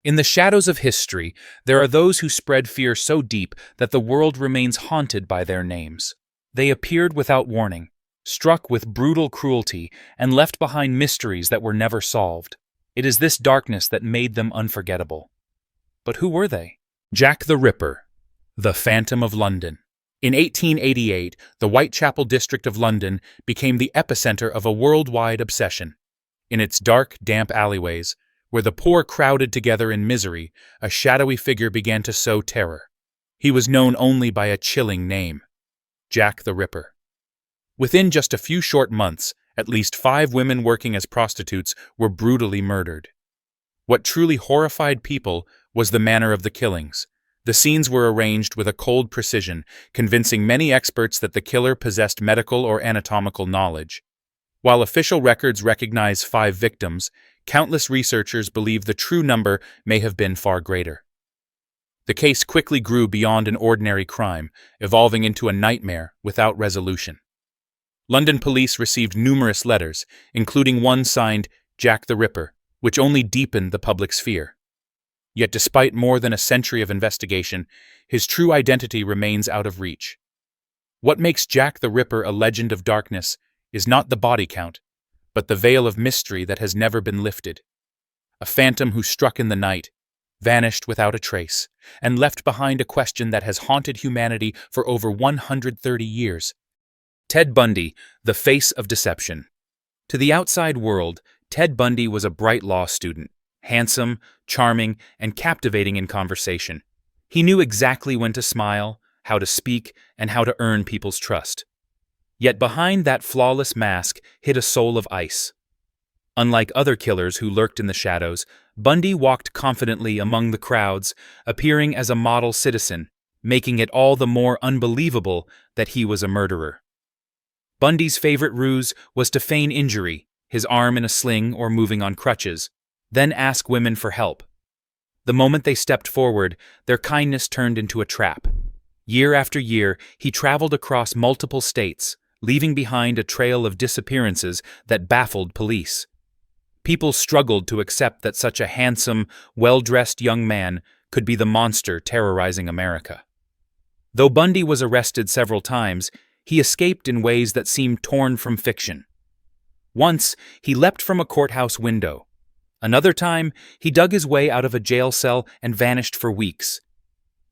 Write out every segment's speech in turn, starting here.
In the shadows of history, there are those who spread fear so deep that the world remains haunted by their names. They appeared without warning, struck with brutal cruelty, and left behind mysteries that were never solved. It is this darkness that made them unforgettable. But who were they? Jack the Ripper, the Phantom of London. In 1888, the Whitechapel district of London became the epicenter of a worldwide obsession. In its dark, damp alleyways, where the poor crowded together in misery, a shadowy figure began to sow terror. He was known only by a chilling name: Jack the Ripper. Within just a few short months, at least 5 women working as prostitutes were brutally murdered. What truly horrified people was the manner of the killings. The scenes were arranged with a cold precision, convincing many experts that the killer possessed medical or anatomical knowledge. While official records recognize 5 victims, countless researchers believe the true number may have been far greater. The case quickly grew beyond an ordinary crime, evolving into a nightmare without resolution. London police received numerous letters, including one signed Jack the Ripper, which only deepened the public's fear. Yet despite more than a century of investigation, his true identity remains out of reach. What makes Jack the Ripper a legend of darkness is not the body count, but the veil of mystery that has never been lifted. A phantom who struck in the night, vanished without a trace, and left behind a question that has haunted humanity for over 130 years. Ted Bundy, the face of deception. To the outside world, Ted Bundy was a bright law student, handsome, charming, and captivating in conversation. He knew exactly when to smile, how to speak, and how to earn people's trust. Yet behind that flawless mask hid a soul of ice. Unlike other killers who lurked in the shadows, Bundy walked confidently among the crowds, appearing as a model citizen, making it all the more unbelievable that he was a murderer. Bundy's favorite ruse was to feign injury, his arm in a sling or moving on crutches, then ask women for help. The moment they stepped forward, their kindness turned into a trap. Year after year, he traveled across multiple states, leaving behind a trail of disappearances that baffled police. People struggled to accept that such a handsome, well-dressed young man could be the monster terrorizing America. Though Bundy was arrested several times, he escaped in ways that seemed torn from fiction. Once, he leapt from a courthouse window. Another time, he dug his way out of a jail cell and vanished for weeks.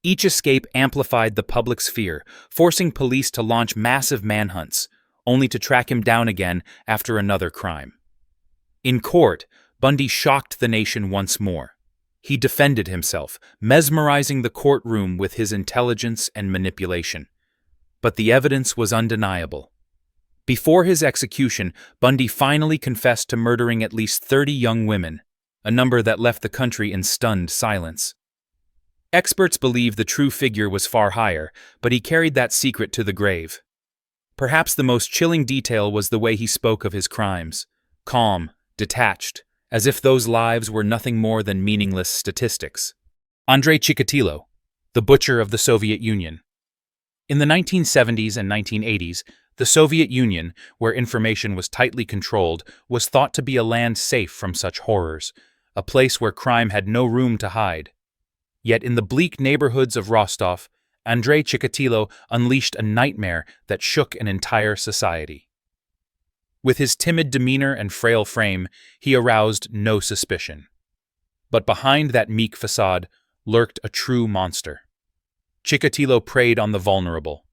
Each escape amplified the public's fear, forcing police to launch massive manhunts, only to track him down again after another crime. In court, Bundy shocked the nation once more. He defended himself, mesmerizing the courtroom with his intelligence and manipulation. But the evidence was undeniable. Before his execution, Bundy finally confessed to murdering at least 30 young women, a number that left the country in stunned silence. Experts believe the true figure was far higher, but he carried that secret to the grave. Perhaps the most chilling detail was the way he spoke of his crimes, calm, detached, as if those lives were nothing more than meaningless statistics. Andrei Chikatilo, the butcher of the Soviet Union. In the 1970s and 1980s, the Soviet Union, where information was tightly controlled, was thought to be a land safe from such horrors, a place where crime had no room to hide. Yet in the bleak neighborhoods of Rostov, Andrei Chikatilo unleashed a nightmare that shook an entire society. With his timid demeanor and frail frame, he aroused no suspicion. But behind that meek facade lurked a true monster. Chikatilo preyed on the vulnerable,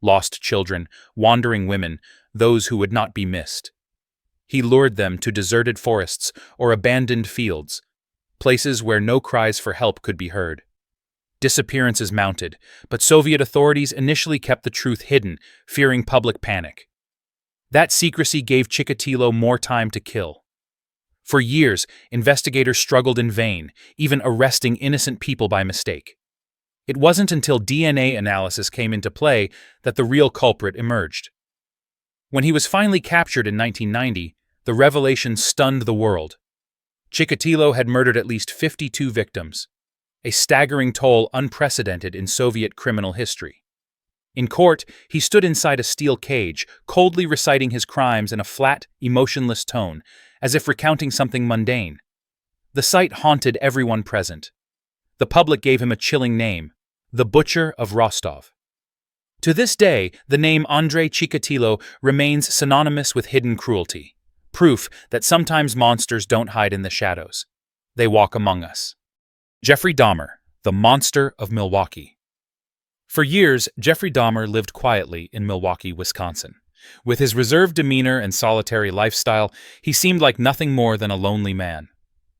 lost children, wandering women, those who would not be missed. He lured them to deserted forests or abandoned fields, places where no cries for help could be heard. Disappearances mounted, but Soviet authorities initially kept the truth hidden, fearing public panic. That secrecy gave Chikatilo more time to kill. For years, investigators struggled in vain, even arresting innocent people by mistake. It wasn't until DNA analysis came into play that the real culprit emerged. When he was finally captured in 1990, the revelation stunned the world. Chikatilo had murdered at least 52 victims, a staggering toll unprecedented in Soviet criminal history. In court, he stood inside a steel cage, coldly reciting his crimes in a flat, emotionless tone, as if recounting something mundane. The sight haunted everyone present. The public gave him a chilling name, the Butcher of Rostov. To this day, the name Andrei Chikatilo remains synonymous with hidden cruelty, proof that sometimes monsters don't hide in the shadows. They walk among us. Jeffrey Dahmer, the Monster of Milwaukee. For years, Jeffrey Dahmer lived quietly in Milwaukee, Wisconsin. With his reserved demeanor and solitary lifestyle, he seemed like nothing more than a lonely man.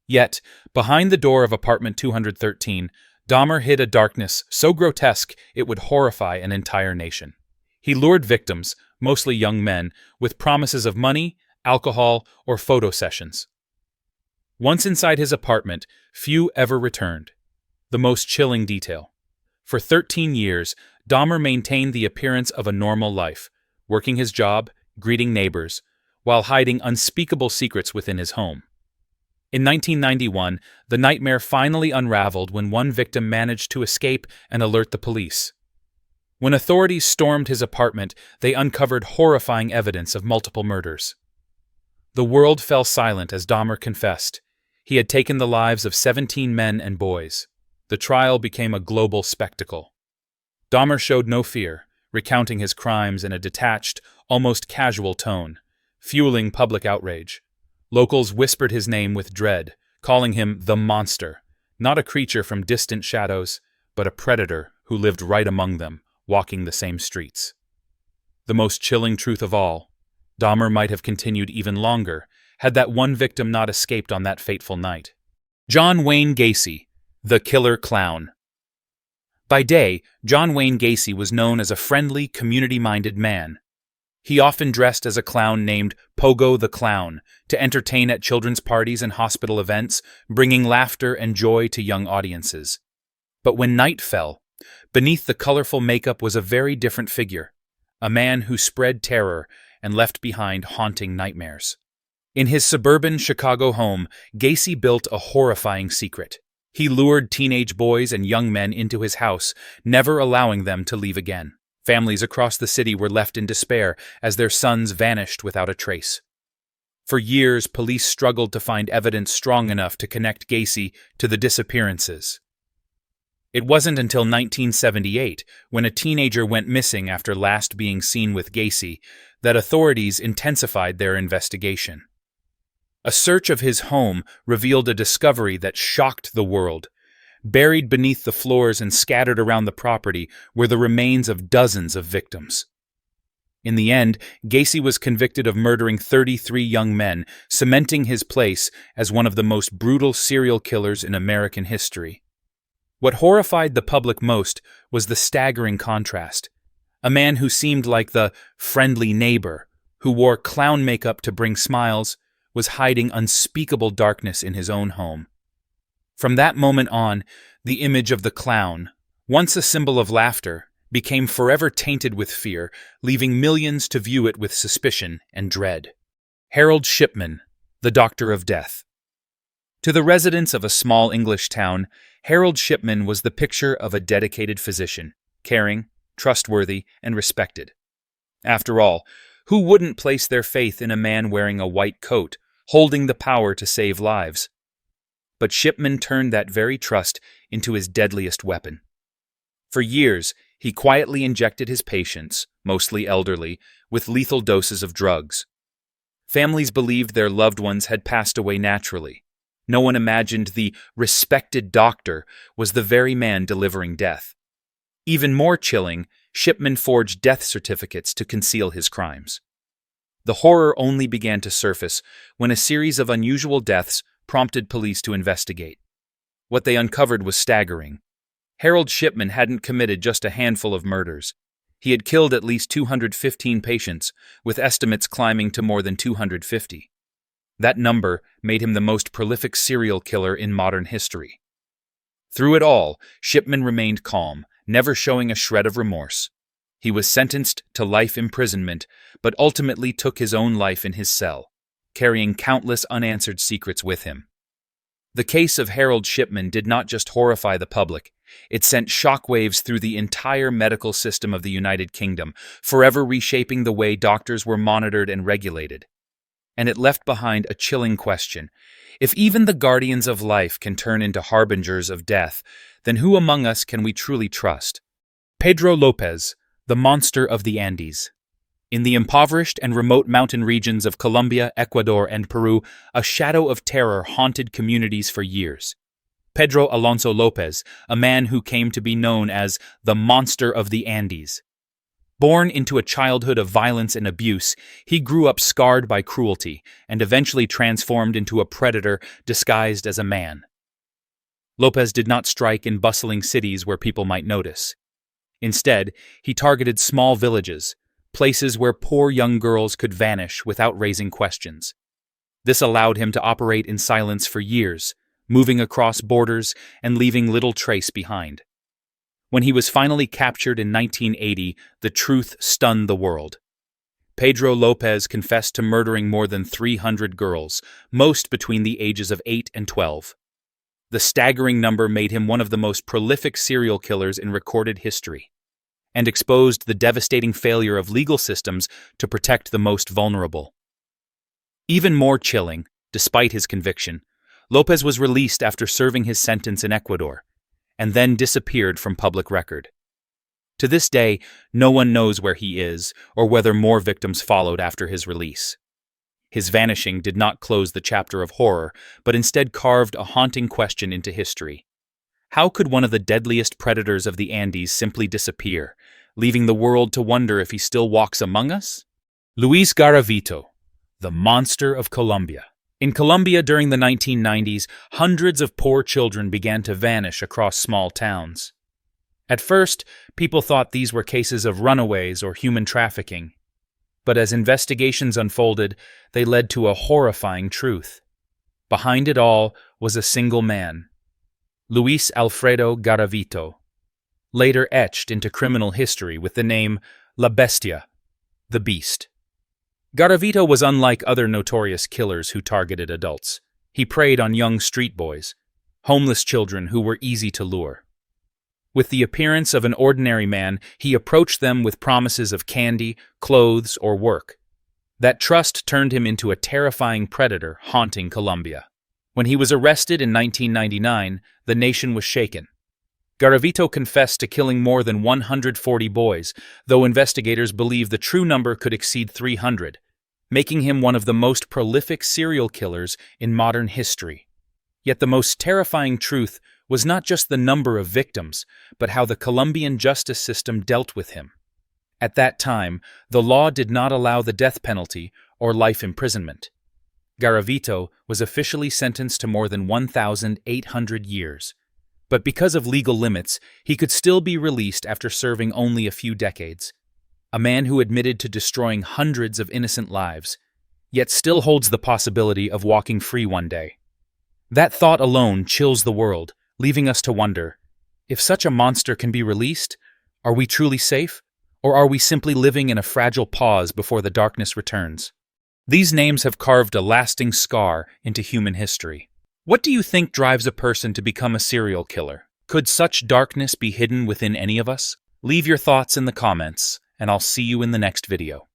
Yet, behind the door of apartment 213, Dahmer hid a darkness so grotesque it would horrify an entire nation. He lured victims, mostly young men, with promises of money, alcohol, or photo sessions. Once inside his apartment, few ever returned. The most chilling detail. For 13 years, Dahmer maintained the appearance of a normal life, working his job, greeting neighbors, while hiding unspeakable secrets within his home. In 1991, the nightmare finally unraveled when one victim managed to escape and alert the police. When authorities stormed his apartment, they uncovered horrifying evidence of multiple murders. The world fell silent as Dahmer confessed. He had taken the lives of 17 men and boys. The trial became a global spectacle. Dahmer showed no fear, recounting his crimes in a detached, almost casual tone, fueling public outrage. Locals whispered his name with dread, calling him the Monster, not a creature from distant shadows, but a predator who lived right among them, walking the same streets. The most chilling truth of all, Dahmer might have continued even longer had that one victim not escaped on that fateful night. John Wayne Gacy, the Killer Clown. By day, John Wayne Gacy was known as a friendly, community-minded man. He often dressed as a clown named Pogo the Clown to entertain at children's parties and hospital events, bringing laughter and joy to young audiences. But when night fell, beneath the colorful makeup was a very different figure, a man who spread terror and left behind haunting nightmares. In his suburban Chicago home, Gacy built a horrifying secret. He lured teenage boys and young men into his house, never allowing them to leave again. Families across the city were left in despair as their sons vanished without a trace. For years, police struggled to find evidence strong enough to connect Gacy to the disappearances. It wasn't until 1978, when a teenager went missing after last being seen with Gacy, that authorities intensified their investigation. A search of his home revealed a discovery that shocked the world. Buried beneath the floors and scattered around the property were the remains of dozens of victims. In the end, Gacy was convicted of murdering 33 young men, cementing his place as one of the most brutal serial killers in American history. What horrified the public most was the staggering contrast. A man who seemed like the friendly neighbor, who wore clown makeup to bring smiles, was hiding unspeakable darkness in his own home. From that moment on, the image of the clown, once a symbol of laughter, became forever tainted with fear, leaving millions to view it with suspicion and dread. Harold Shipman, the Doctor of Death. To the residents of a small English town, Harold Shipman was the picture of a dedicated physician, caring, trustworthy, and respected. After all, who wouldn't place their faith in a man wearing a white coat, holding the power to save lives? But Shipman turned that very trust into his deadliest weapon. For years, he quietly injected his patients, mostly elderly, with lethal doses of drugs. Families believed their loved ones had passed away naturally. No one imagined the respected doctor was the very man delivering death. Even more chilling, Shipman forged death certificates to conceal his crimes. The horror only began to surface when a series of unusual deaths prompted police to investigate. What they uncovered was staggering. Harold Shipman hadn't committed just a handful of murders. He had killed at least 215 patients, with estimates climbing to more than 250. That number made him the most prolific serial killer in modern history. Through it all, Shipman remained calm, never showing a shred of remorse. He was sentenced to life imprisonment, but ultimately took his own life in his cell, carrying countless unanswered secrets with him. The case of Harold Shipman did not just horrify the public, it sent shockwaves through the entire medical system of the United Kingdom, forever reshaping the way doctors were monitored and regulated. and it left behind a chilling question. If even the guardians of life can turn into harbingers of death, then who among us can we truly trust? Pedro López, the monster of the Andes. In the impoverished and remote mountain regions of Colombia, Ecuador, and Peru, a shadow of terror haunted communities for years. Pedro Alonso López, a man who came to be known as the monster of the Andes. Born into a childhood of violence and abuse, he grew up scarred by cruelty and eventually transformed into a predator disguised as a man. López did not strike in bustling cities where people might notice. Instead, he targeted small villages, places where poor young girls could vanish without raising questions. This allowed him to operate in silence for years, moving across borders and leaving little trace behind. When he was finally captured in 1980, the truth stunned the world. Pedro López confessed to murdering more than 300 girls, most between the ages of 8 and 12. The staggering number made him one of the most prolific serial killers in recorded history, and exposed the devastating failure of legal systems to protect the most vulnerable. Even more chilling, despite his conviction, López was released after serving his sentence in Ecuador, and then disappeared from public record. To this day, no one knows where he is or whether more victims followed after his release. His vanishing did not close the chapter of horror, but instead carved a haunting question into history. How could one of the deadliest predators of the Andes simply disappear, leaving the world to wonder if he still walks among us? Luis Garavito, the monster of Colombia. In Colombia during the 1990s, hundreds of poor children began to vanish across small towns. At first, people thought these were cases of runaways or human trafficking. But as investigations unfolded, they led to a horrifying truth. Behind it all was a single man, Luis Alfredo Garavito, later etched into criminal history with the name La Bestia, the Beast. Garavito was unlike other notorious killers who targeted adults. He preyed on young street boys, homeless children who were easy to lure. With the appearance of an ordinary man, he approached them with promises of candy, clothes, or work. That trust turned him into a terrifying predator haunting Colombia. When he was arrested in 1999, the nation was shaken. Garavito confessed to killing more than 140 boys, though investigators believe the true number could exceed 300, making him one of the most prolific serial killers in modern history. Yet the most terrifying truth was not just the number of victims, but how the Colombian justice system dealt with him. At that time, the law did not allow the death penalty or life imprisonment. Garavito was officially sentenced to more than 1,800 years. But because of legal limits, he could still be released after serving only a few decades. A man who admitted to destroying hundreds of innocent lives, yet still holds the possibility of walking free one day. That thought alone chills the world, leaving us to wonder, if such a monster can be released, are we truly safe? Or are we simply living in a fragile pause before the darkness returns? These names have carved a lasting scar into human history. What do you think drives a person to become a serial killer? Could such darkness be hidden within any of us? Leave your thoughts in the comments, and I'll see you in the next video.